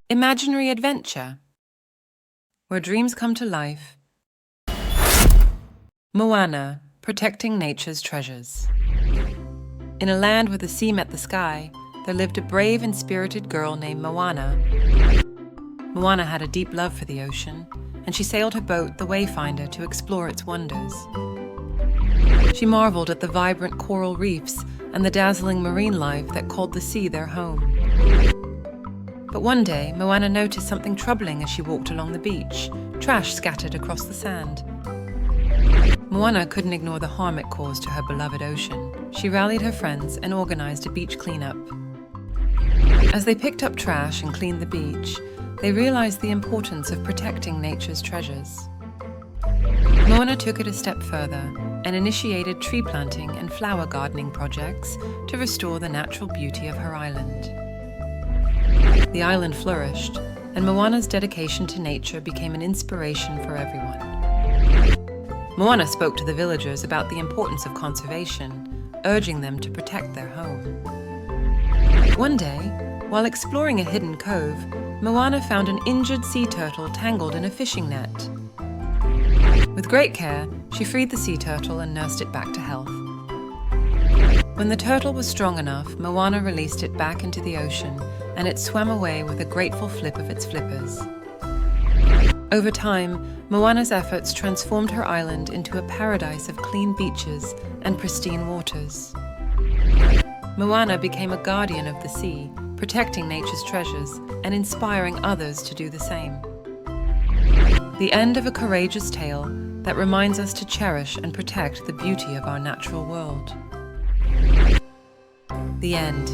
Imaginary adventure, where dreams come to life. Moana, protecting nature's treasures. In a land where the sea met the sky, there lived a brave and spirited girl named Moana. Moana had a deep love for the ocean, and she sailed her boat, the Wayfinder, to explore its wonders. She marveled at the vibrant coral reefs and the dazzling marine life that called the sea their home. But one day, Moana noticed something troubling as she walked along the beach, trash scattered across the sand. Moana couldn't ignore the harm it caused to her beloved ocean. She rallied her friends and organized a beach cleanup. As they picked up trash and cleaned the beach, they realized the importance of protecting nature's treasures. Moana took it a step further and initiated tree planting and flower gardening projects to restore the natural beauty of her island. The island flourished, and Moana's dedication to nature became an inspiration for everyone. Moana spoke to the villagers about the importance of conservation, urging them to protect their home. One day, while exploring a hidden cove, Moana found an injured sea turtle tangled in a fishing net. With great care, she freed the sea turtle and nursed it back to health. When the turtle was strong enough, Moana released it back into the ocean, and it swam away with a grateful flip of its flippers. Over time, Moana's efforts transformed her island into a paradise of clean beaches and pristine waters. Moana became a guardian of the sea, protecting nature's treasures and inspiring others to do the same. The end of a courageous tale that reminds us to cherish and protect the beauty of our natural world. The end.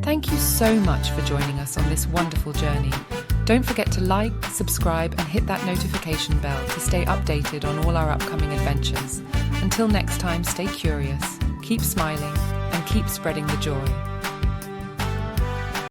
Thank you so much for joining us on this wonderful journey. Don't forget to like, subscribe, and hit that notification bell to stay updated on all our upcoming adventures. Until next time, stay curious, keep smiling, and keep spreading the joy.